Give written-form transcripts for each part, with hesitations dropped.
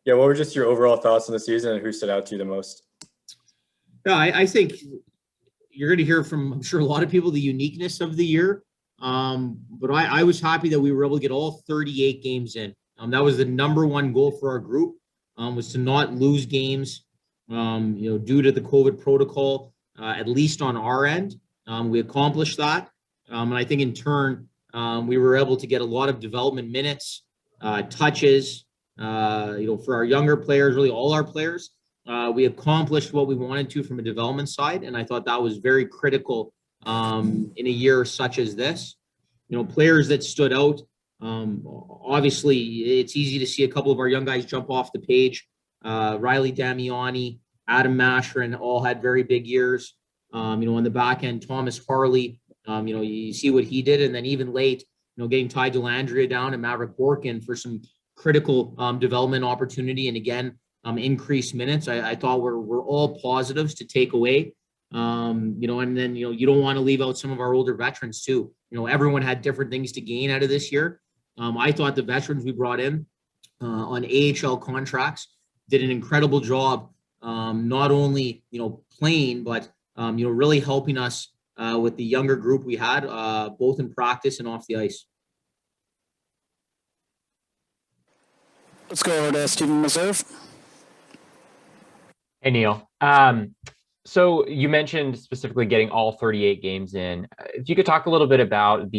Yeah, what were just your overall thoughts on the season and who stood out to you the most? Yeah, I think you're going to hear from, I'm sure, a lot of people the uniqueness of the year. But I was happy that we were able to get all 38 games in. That was the number one goal for our group, was to not lose games, due to the COVID protocol, at least on our end. We accomplished that. And I think in turn, we were able to get a lot of development minutes, touches, for our younger players, really all our players. We accomplished what we wanted to from a development side, and I thought that was very critical in a year such as this. Players that stood out. Obviously, it's easy to see a couple of our young guys jump off the page. Riley Damiani, Adam Mashrin all had very big years. On the back end, Thomas Harley, you see what he did, and then even late, getting Ty Delandria down and Maverick Borkin for some critical development opportunity, and again, increased minutes. I thought we're all positives to take away. And then, you don't want to leave out some of our older veterans too. Everyone had different things to gain out of this year. I thought the veterans we brought in on AHL contracts did an incredible job, not only, playing, but, really helping us with the younger group we had, both in practice and off the ice. Let's go over to Stephen Meserve. Hey, Neil. So you mentioned specifically getting all 38 games in. If you could talk a little bit about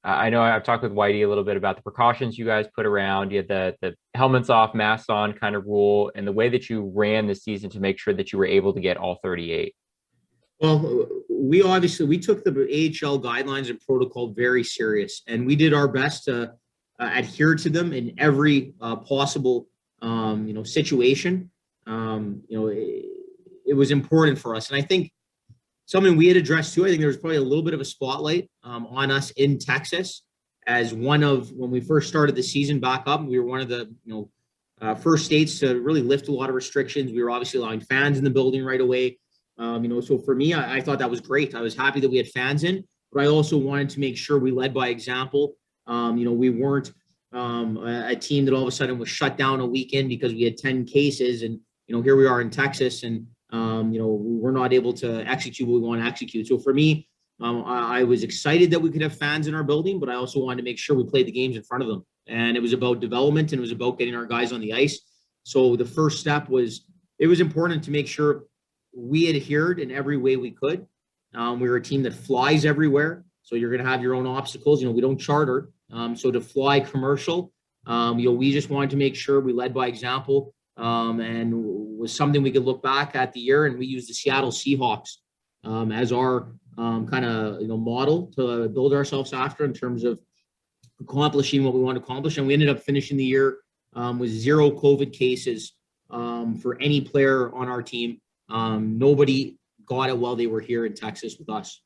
I know I've talked with Whitey a little bit about the precautions you guys put around. You had the helmets off, masks on kind of rule, and the way that you ran the season to make sure that you were able to get all 38. Well, we took the AHL guidelines and protocol very serious, and we did our best to adhere to them in every possible, situation. It was important for us. And I think something we had addressed too, I think there was probably a little bit of a spotlight on us in Texas as when we first started the season back up, we were one of the, first states to really lift a lot of restrictions. We were obviously allowing fans in the building right away. So for me, I thought that was great. I was happy that we had fans in, but I also wanted to make sure we led by example. We weren't a team that all of a sudden was shut down a weekend because we had 10 cases, and here we are in Texas, and we're not able to execute what we want to execute. So for me, I was excited that we could have fans in our building, but I also wanted to make sure we played the games in front of them. And it was about development, and it was about getting our guys on the ice. So the first step was, it was important to make sure we adhered in every way we could. We were a team that flies everywhere, so you're going to have your own obstacles. We don't charter. So to fly commercial, we just wanted to make sure we led by example, and was something we could look back at the year, and we used the Seattle Seahawks as our kind of model to build ourselves after in terms of accomplishing what we want to accomplish. And we ended up finishing the year with 0 COVID cases for any player on our team. Nobody got it while they were here in Texas with us.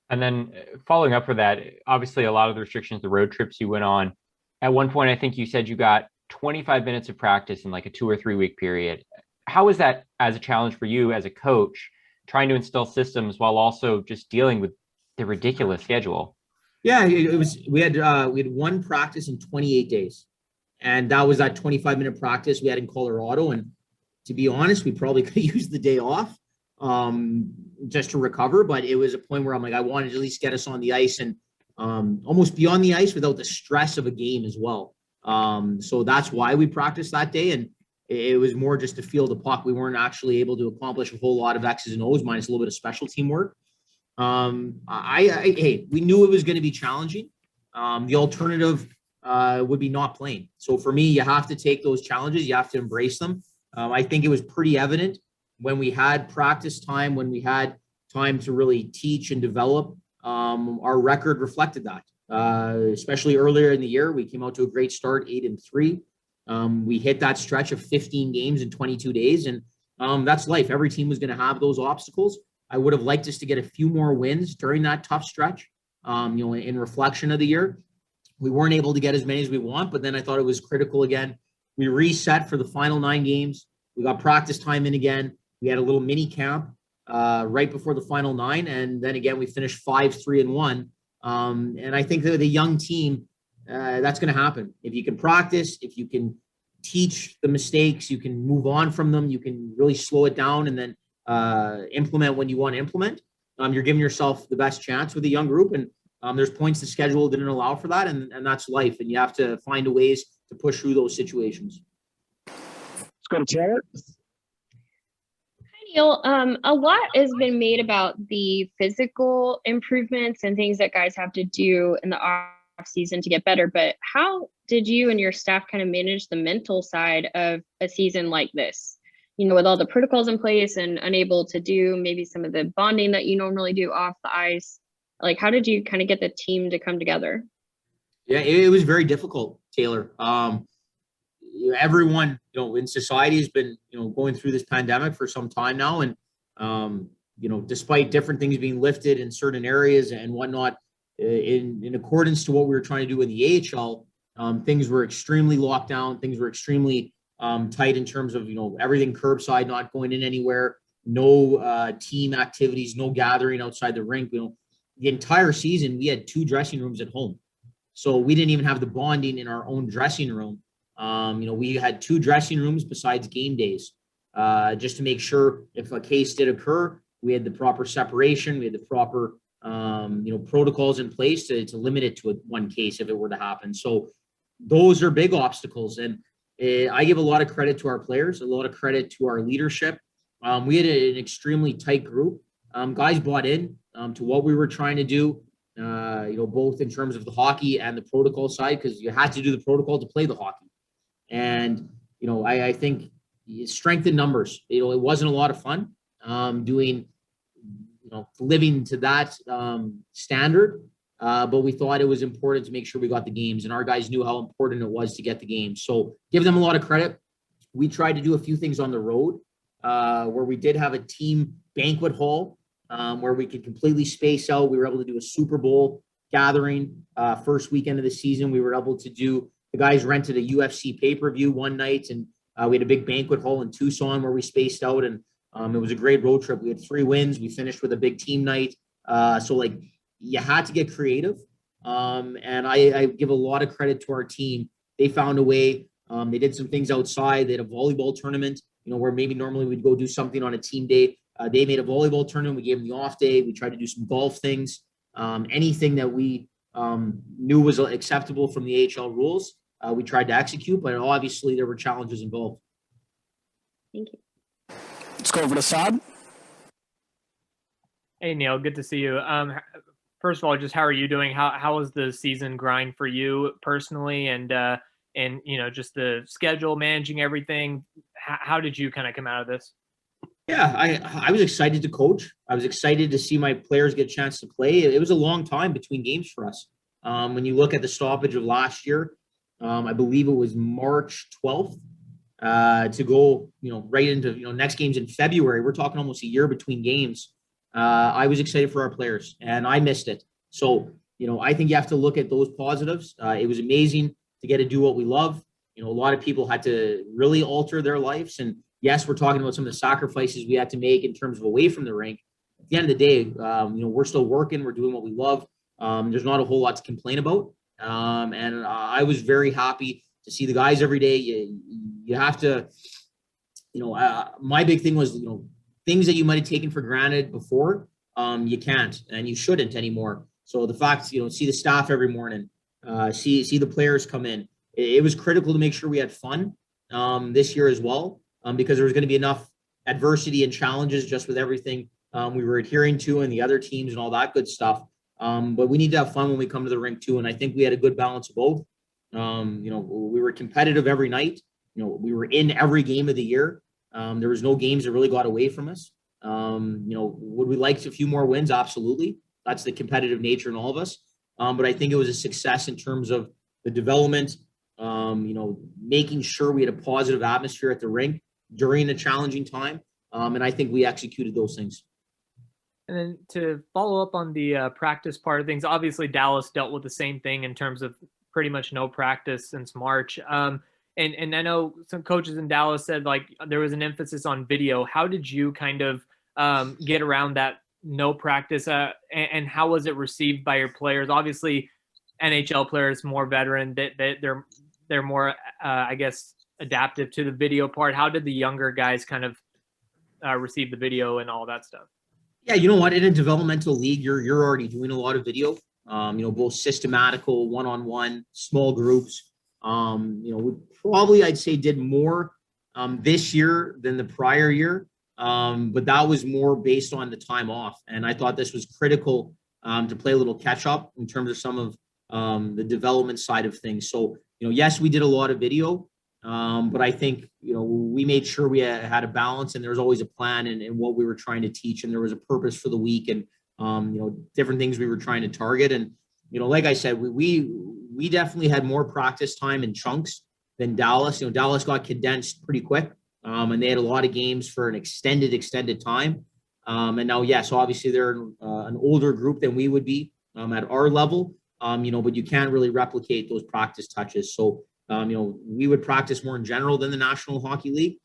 And then following up for that, obviously a lot of the restrictions, the road trips you went on. At one point, I think you said you got 25 minutes of practice in like a 2 or 3 week period. How is that as a challenge for you as a coach, trying to instill systems while also just dealing with the ridiculous schedule? Yeah, it was. We had one practice in 28 days, and that was that 25-minute practice we had in Colorado. And to be honest, we probably could have used the day off just to recover. But it was a point where I'm like, I wanted to at least get us on the ice and almost be on the ice without the stress of a game as well. So that's why we practiced that day. And it was more just to feel the puck. We weren't actually able to accomplish a whole lot of X's and O's minus a little bit of special team work. Hey, we knew it was going to be challenging. The alternative would be not playing. So for me, you have to take those challenges. You have to embrace them. I think it was pretty evident when we had practice time, when we had time to really teach and develop. Our record reflected that. Especially earlier in the year, we came out to a great start, 8-3. We hit that stretch of 15 games in 22 days, and that's life. Every team was going to have those obstacles. I would have liked us to get a few more wins during that tough stretch. In reflection of the year, we weren't able to get as many as we want, but then I thought it was critical again. We reset for the final 9 games. We got practice time in again. We had a little mini camp right before the final 9, and then again we finished 5-3-1. And I think that the young team, that's going to happen if you can practice, if you can teach the mistakes, you can move on from them, you can really slow it down and then implement when you want to implement. You're giving yourself the best chance with a young group, and there's points the schedule didn't allow for that, and that's life, and you have to find a ways to push through those situations. Let's go to Taylor. Neil, a lot has been made about the physical improvements and things that guys have to do in the off season to get better, but how did you and your staff kind of manage the mental side of a season like this? You know, with all the protocols in place and unable to do maybe some of the bonding that you normally do off the ice. Like, how did you kind of get the team to come together? Yeah, it was very difficult, Taylor. Everyone, in society has been, going through this pandemic for some time now. And, despite different things being lifted in certain areas and whatnot, in accordance to what we were trying to do in the AHL, things were extremely locked down. Things were extremely tight in terms of, everything curbside, not going in anywhere, no team activities, no gathering outside the rink. The entire season, we had 2 dressing rooms at home. So we didn't even have the bonding in our own dressing room. We had 2 dressing rooms besides game days, just to make sure if a case did occur, we had the proper separation, we had the proper, protocols in place to limit it to one case if it were to happen. So those are big obstacles. And I give a lot of credit to our players, a lot of credit to our leadership. We had an extremely tight group. Guys bought in to what we were trying to do, both in terms of the hockey and the protocol side, because you had to do the protocol to play the hockey. And, I think strength in numbers. It wasn't a lot of fun doing, living to that standard. But we thought it was important to make sure we got the games, and our guys knew how important it was to get the games. So give them a lot of credit. We tried to do a few things on the road where we did have a team banquet hall where we could completely space out. We were able to do a Super Bowl gathering first weekend of the season. We were able to do, the guys rented a UFC pay-per-view one night, and we had a big banquet hall in Tucson where we spaced out, and it was a great road trip. We had 3 wins. We finished with a big team night. So you had to get creative. And I give a lot of credit to our team. They found a way. They did some things outside. They had a volleyball tournament, where maybe normally we'd go do something on a team day. They made a volleyball tournament. We gave them the off day. We tried to do some golf things. Anything that we knew was acceptable from the AHL rules, we tried to execute, but obviously there were challenges involved. Thank you. Let's go over to Saad. Hey, Neil, good to see you. First of all, just how are you doing? How was the season grind for you personally, and just the schedule, managing everything? How did you kind of come out of this? Yeah, I was excited to coach. I was excited to see my players get a chance to play. It was a long time between games for us. When you look at the stoppage of last year, I believe it was March 12th to go, right into, next game's in February. We're talking almost a year between games. I was excited for our players, and I missed it. So, I think you have to look at those positives. It was amazing to get to do what we love. A lot of people had to really alter their lives. And yes, we're talking about some of the sacrifices we had to make in terms of away from the rink. At the end of the day, we're still working. We're doing what we love. There's not a whole lot to complain about. And I was very happy to see the guys every day. You have to, my big thing was, things that you might have taken for granted before, you can't and you shouldn't anymore. So the fact, see the staff every morning, see the players come in. It was critical to make sure we had fun this year as well, because there was going to be enough adversity and challenges just with everything we were adhering to and the other teams and all that good stuff. But we need to have fun when we come to the rink too. And I think we had a good balance of both. We were competitive every night. We were in every game of the year. There was no games that really got away from us. Would we like a few more wins? Absolutely. That's the competitive nature in all of us. But I think it was a success in terms of the development, making sure we had a positive atmosphere at the rink during a challenging time. And I think we executed those things. And then to follow up on the practice part of things, obviously Dallas dealt with the same thing in terms of pretty much no practice since March. And I know some coaches in Dallas said there was an emphasis on video. How did you kind of get around that no practice? And how was it received by your players? Obviously, NHL players more veteran. They're more, I guess, adaptive to the video part? How did the younger guys kind of receive the video and all that stuff? Yeah, you know what? In a developmental league, you're already doing a lot of video. Both systematical, one-on-one, small groups. We probably, I'd say, did more this year than the prior year. But that was more based on the time off. And I thought this was critical to play a little catch up in terms of some of the development side of things. So, yes, we did a lot of video, but I think, we made sure we had a balance, and there was always a plan in what we were trying to teach, and there was a purpose for the week, and, different things we were trying to target. And, like I said, we definitely had more practice time in chunks than Dallas. Dallas got condensed pretty quick. And they had a lot of games for an extended time. And now, yes, obviously they're an older group than we would be at our level, but you can't really replicate those practice touches. So, we would practice more in general than the National Hockey League.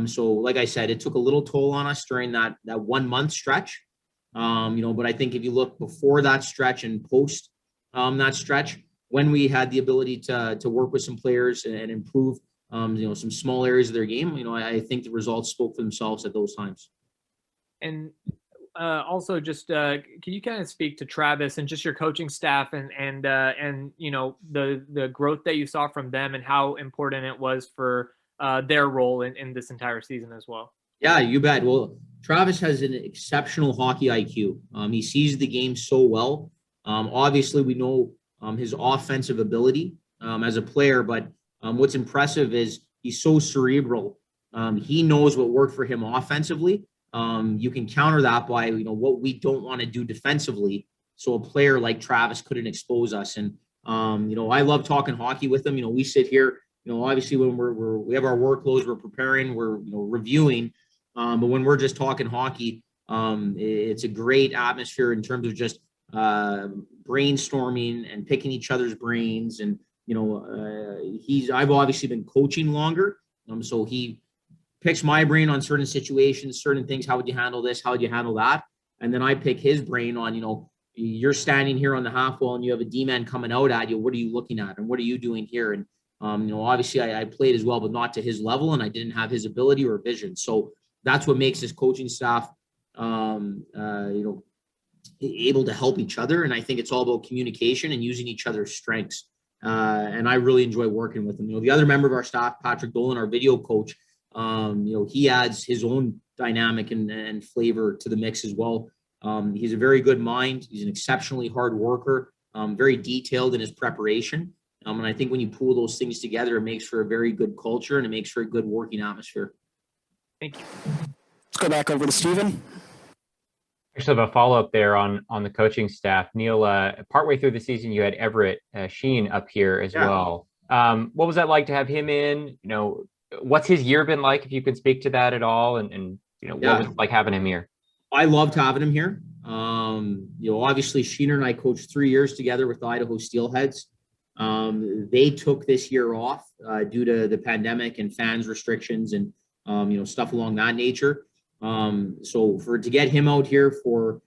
So like I said, it took a little toll on us during that 1 month stretch. But I think if you look before that stretch and post that stretch, when we had the ability to work with some players and improve some small areas of their game, I think the results spoke for themselves at those times. And also, just can you kind of speak to Travis and just your coaching staff and the growth that you saw from them and how important it was for their role in this entire season as well? Yeah, you bet. Well, Travis has an exceptional hockey IQ. He sees the game so well. Obviously, we know his offensive ability as a player, but what's impressive is he's so cerebral. He knows what worked for him offensively. You can counter that by, what we don't want to do defensively. So a player like Travis couldn't expose us. And, I love talking hockey with him. We sit here, obviously when we have our workloads, we're preparing, we're, reviewing. But when we're just talking hockey, it's a great atmosphere in terms of just brainstorming and picking each other's brains. And, I've obviously been coaching longer. So he picks my brain on certain situations, certain things. How would you handle this? How would you handle that? And then I pick his brain on, you're standing here on the half wall and you have a D-man coming out at you. What are you looking at? And what are you doing here? And, obviously I played as well, but not to his level. And I didn't have his ability or vision. So that's what makes his coaching staff, able to help each other. And I think it's all about communication and using each other's strengths. And I really enjoy working with him. The other member of our staff, Patrick Dolan, our video coach, he adds his own dynamic and flavor to the mix as well. He's a very good mind. He's an exceptionally hard worker, very detailed in his preparation. And I think when you pull those things together, it makes for a very good culture and it makes for a good working atmosphere. Thank you. Let's go back over to Steven. Actually, have a follow-up there on the coaching staff. Neil, partway through the season, you had Everett Sheen up here as well. What was that like to have him in? What's his year been like, if you could speak to that at all? And what was it like having him here? I loved having him here. Obviously Sheener and I coached 3 years together with the Idaho Steelheads. They took this year off due to the pandemic and fans restrictions and, stuff along that nature. So to get him out here for,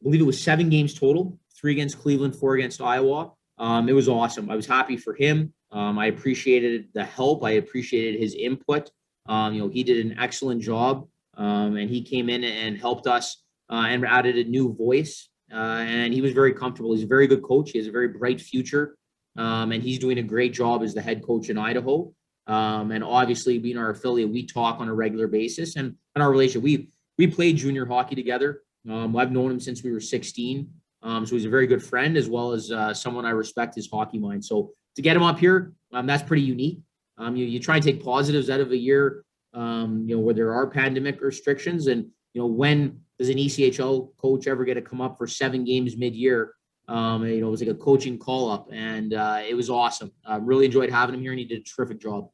I believe it was 7 games total, 3 against Cleveland, 4 against Iowa. It was awesome. I was happy for him. I appreciated the help. I appreciated his input. He did an excellent job. And he came in and helped us and added a new voice. And he was very comfortable. He's a very good coach. He has a very bright future. And he's doing a great job as the head coach in Idaho. And obviously being our affiliate, we talk on a regular basis and our relationship, we played junior hockey together. I've known him since we were 16. So he's a very good friend, as well as someone I respect his hockey mind. So to get him up here, that's pretty unique. You try and take positives out of a year, where there are pandemic restrictions. And, when does an ECHL coach ever get to come up for 7 games mid-year? It was like a coaching call-up, and it was awesome. I really enjoyed having him here, and he did a terrific job.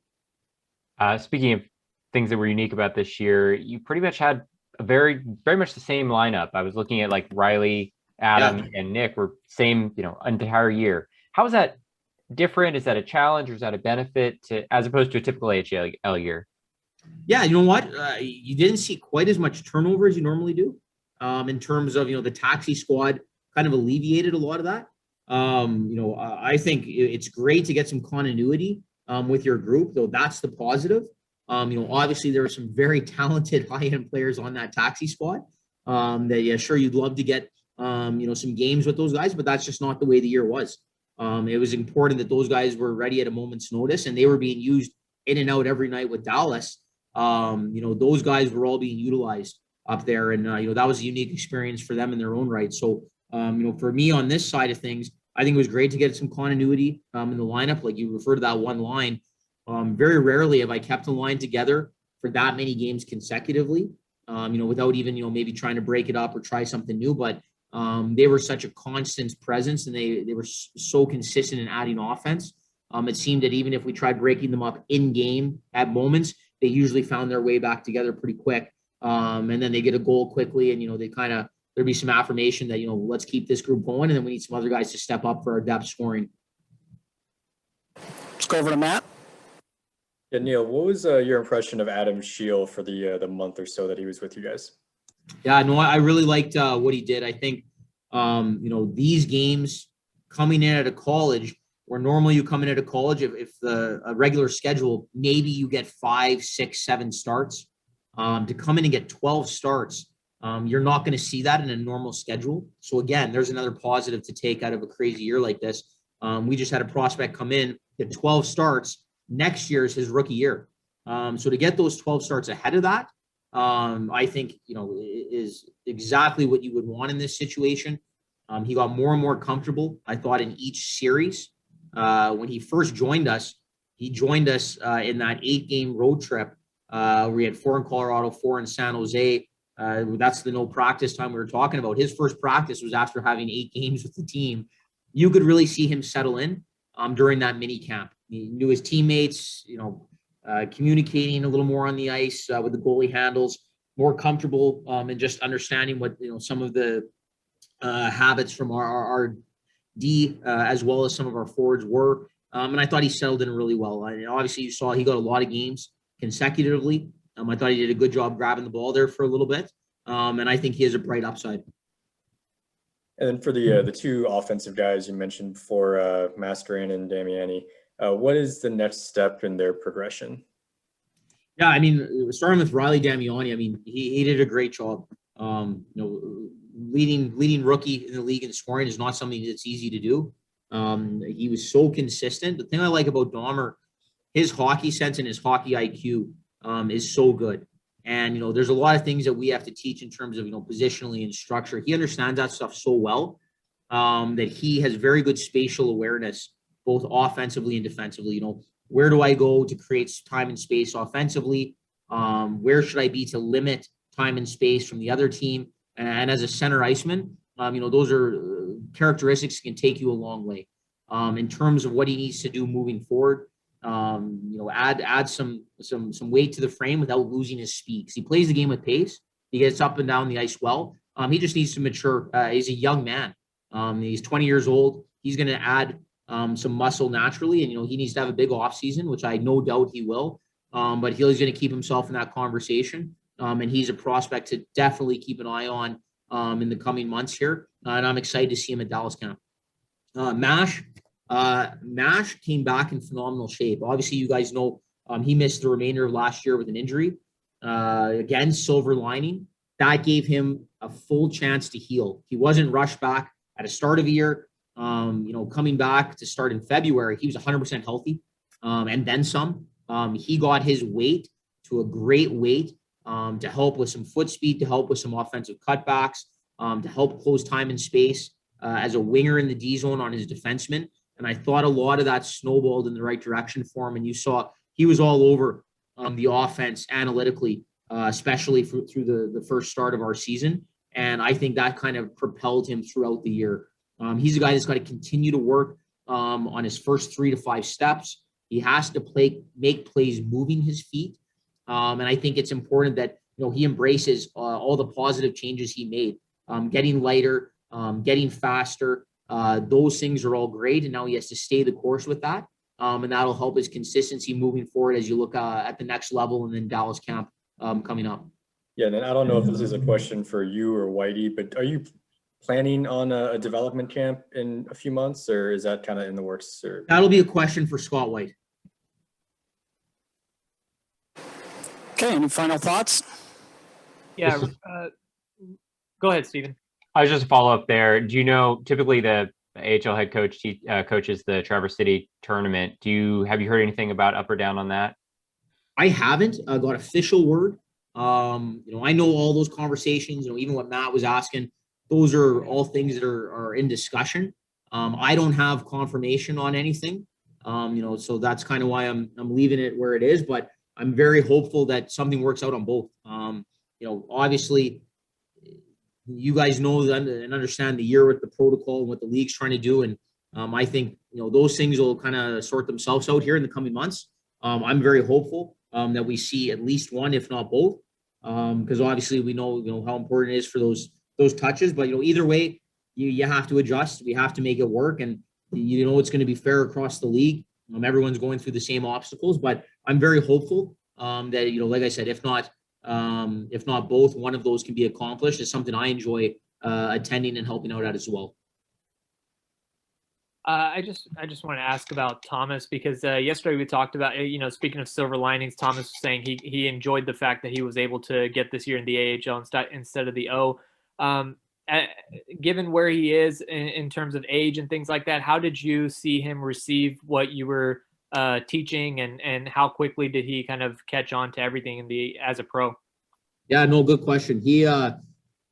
Speaking of things that were unique about this year, you pretty much had a very much the same lineup. I was looking at like Riley, Adam, and Nick were same, entire year. How is that different? Is that a challenge or is that a benefit as opposed to a typical AHL year? Yeah, you know what? You didn't see quite as much turnover as you normally do. In terms of, the taxi squad kind of alleviated a lot of that. I think it's great to get some continuity with your group, though that's the positive. Obviously there are some very talented high-end players on that taxi squad that, yeah, sure, you'd love to get, some games with those guys, but that's just not the way the year was. It was important that those guys were ready at a moment's notice, and they were being used in and out every night with Dallas. Those guys were all being utilized up there, and that was a unique experience for them in their own right. So, for me on this side of things, I think it was great to get some continuity in the lineup. Like you refer to that one line. Very rarely have I kept a line together for that many games consecutively, without even, maybe trying to break it up or try something new. But they were such a constant presence, and they were so consistent in adding offense. It seemed that even if we tried breaking them up in game at moments, they usually found their way back together pretty quick. And then they get a goal quickly, and, they kind of, there'd be some affirmation that, let's keep this group going. And then we need some other guys to step up for our depth scoring. Let's go over to Matt. Yeah, Neil, what was your impression of Adam Scheel for the month or so that he was with you guys? Yeah, no, I really liked what he did. I think, these games coming in at a college where normally you come in at a college, if a regular schedule, maybe you get 5, 6, 7 starts. To come in and get 12 starts, you're not going to see that in a normal schedule. So again, there's another positive to take out of a crazy year like this. We just had a prospect come in, get 12 starts. Next year is his rookie year. So to get those 12 starts ahead of that, I think, is exactly what you would want in this situation. He got more and more comfortable, I thought, in each series. When he first joined us, in that 8-game road trip. We had 4 in Colorado, 4 in San Jose. That's the no practice time we were talking about. His first practice was after having 8 games with the team. You could really see him settle in during that mini camp. He knew his teammates, communicating a little more on the ice with the goalie handles, more comfortable and just understanding what, some of the habits from our D as well as some of our forwards were. And I thought he settled in really well. And obviously you saw he got a lot of games consecutively. I thought he did a good job grabbing the ball there for a little bit. And I think he has a bright upside. And then for the 2 offensive guys you mentioned before, Mascarin and Damiani, what is the next step in their progression? Yeah, I mean, starting with Riley Damiani, I mean, he did a great job. Leading rookie in the league in scoring is not something that's easy to do. He was so consistent. The thing I like about Dahmer, his hockey sense and his hockey IQ is so good. And, there's a lot of things that we have to teach in terms of, positionally and structure. He understands that stuff so well that he has very good spatial awareness, both offensively and defensively. Where do I go to create time and space offensively? Where should I be to limit time and space from the other team? And as a center iceman, those are characteristics that can take you a long way. In terms of what he needs to do moving forward, add some weight to the frame without losing his speed. 'Cause he plays the game with pace. He gets up and down the ice well. He just needs to mature. He's a young man. He's 20 years old. He's going to add some muscle naturally, and he needs to have a big off season, which I no doubt he will. But he's going to keep himself in that conversation. And he's a prospect to definitely keep an eye on in the coming months here. And I'm excited to see him at Dallas camp. Mash came back in phenomenal shape. Obviously, you guys know he missed the remainder of last year with an injury. Again, silver lining. That gave him a full chance to heal. He wasn't rushed back at the start of the year. Coming back to start in February, he was 100% healthy and then some. He got his weight to a great weight to help with some foot speed, to help with some offensive cutbacks, to help close time and space as a winger in the D zone on his defenseman. And I thought a lot of that snowballed in the right direction for him. And you saw he was all over the offense analytically, especially through the first start of our season. And I think that kind of propelled him throughout the year. He's a guy that's got to continue to work on his first 3 to 5 steps. He has to make plays moving his feet. And I think it's important that, he embraces all the positive changes he made, getting lighter, getting faster. Those things are all great. And now he has to stay the course with that. And that'll help his consistency moving forward as you look at the next level and then Dallas camp coming up. Yeah, and then I don't know if this is a question for you or Whitey, but are you planning on a development camp in a few months, or is that kind of in the works? Or? That'll be a question for Scott White. Okay, any final thoughts? Yeah. Go ahead, Stephen. I was just a follow up there. Do you know typically the AHL head coach coaches the Traverse City tournament? Have you heard anything about up or down on that? I haven't got official word. I know all those conversations, even what Matt was asking, those are all things that are in discussion. I don't have confirmation on anything. So that's kind of why I'm leaving it where it is, but I'm very hopeful that something works out on both. Obviously you guys know and understand the year with the protocol and what the league's trying to do. And I think, those things will kind of sort themselves out here in the coming months. I'm very hopeful that we see at least one, if not both, because obviously we know, how important it is for those touches. But, either way, you have to adjust. We have to make it work. And, it's going to be fair across the league. Everyone's going through the same obstacles, but I'm very hopeful that, like I said, if not both, one of those can be accomplished. It's something I enjoy attending and helping out at as well. I just want to ask about Thomas, because yesterday we talked about, speaking of silver linings, Thomas was saying he enjoyed the fact that he was able to get this year in the AHL instead of the O. Given where he is in terms of age and things like that, how did you see him receive what you were teaching, and how quickly did he kind of catch on to everything as a pro? Yeah, no, good question. He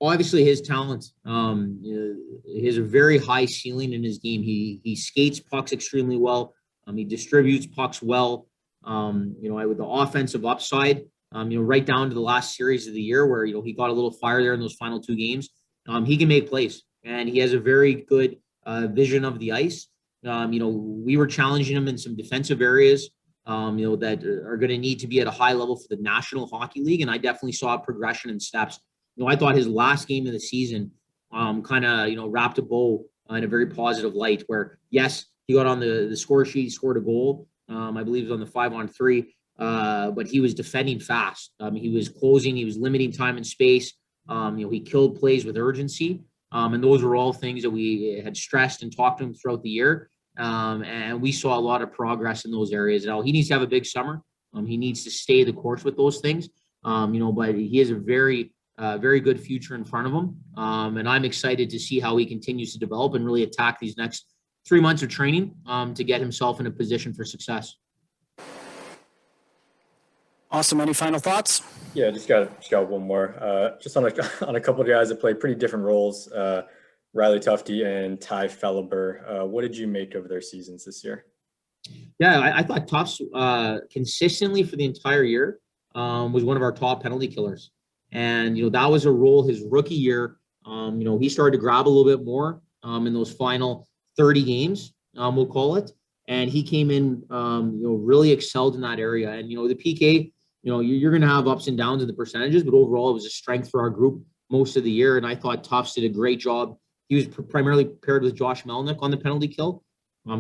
obviously his talent, he has a very high ceiling in his game. He skates pucks extremely well. He distributes pucks well. With the offensive upside, right down to the last series of the year where he got a little fire there in those final 2 games. He can make plays, and he has a very good vision of the ice. We were challenging him in some defensive areas, that are going to need to be at a high level for the National Hockey League. And I definitely saw a progression in steps. I thought his last game of the season kind of, wrapped a bow in a very positive light where, yes, he got on the score sheet, scored a goal. I believe it was on the 5-on-3, but he was defending fast. He was closing, he was limiting time and space. He killed plays with urgency. And those were all things that we had stressed and talked to him throughout the year. And we saw a lot of progress in those areas. Now, he needs to have a big summer. He needs to stay the course with those things. But he has a very good future in front of him. And I'm excited to see how he continues to develop and really attack these next 3 months of training to get himself in a position for success. Awesome. Any final thoughts? Yeah, just got one more. Just on a couple of guys that play pretty different roles. Riley Tufty and Ty Feliber. What did you make of their seasons this year? Yeah, I thought Tufts consistently for the entire year was one of our top penalty killers. And, that was a role his rookie year. He started to grab a little bit more in those final 30 games, we'll call it. And he came in, really excelled in that area. And, the PK, you're going to have ups and downs in the percentages, but overall it was a strength for our group most of the year. And I thought Tufts did a great job. He was primarily paired with Josh Melnick on the penalty kill.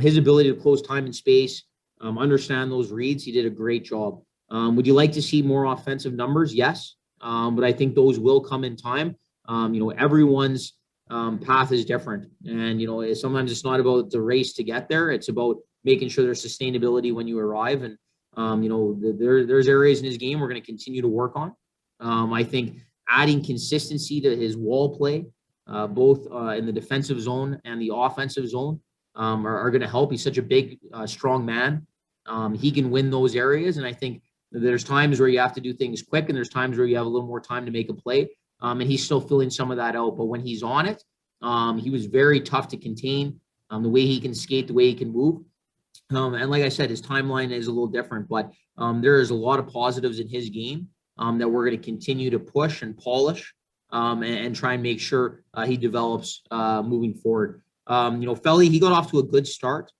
His ability to close time and space, understand those reads, he did a great job. Would you like to see more offensive numbers? Yes. But I think those will come in time. Everyone's path is different. And, sometimes it's not about the race to get there. It's about making sure there's sustainability when you arrive. And, there's areas in his game we're going to continue to work on. I think adding consistency to his wall play, both in the defensive zone and the offensive zone, are going to help. He's such a big, strong man. He can win those areas. And I think there's times where you have to do things quick, and there's times where you have a little more time to make a play. And he's still filling some of that out. But when he's on it, he was very tough to contain. The way he can skate, the way he can move. And like I said, his timeline is a little different, but there is a lot of positives in his game that we're going to continue to push and polish and try and make sure he develops moving forward. Felly, he got off to a good start.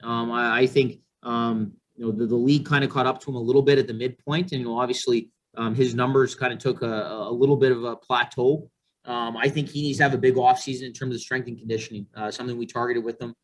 I think, the league kind of caught up to him a little bit at the midpoint. And, obviously his numbers kind of took a little bit of a plateau. I think he needs to have a big offseason in terms of strength and conditioning, something we targeted with him.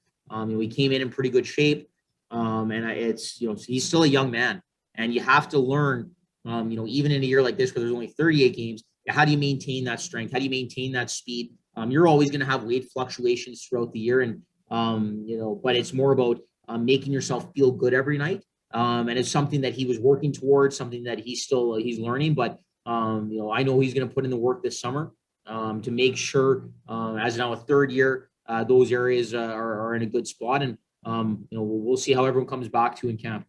We came in pretty good shape. And it's, he's still a young man, and you have to learn, even in a year like this where there's only 38 games, how do you maintain that strength? How do you maintain that speed? You're always going to have weight fluctuations throughout the year. And, but it's more about making yourself feel good every night And it's something that he was working towards, something that he's learning. But I know he's going to put in the work this summer to make sure, as now a third year, those areas are in a good spot. And we'll see how everyone comes back to in camp.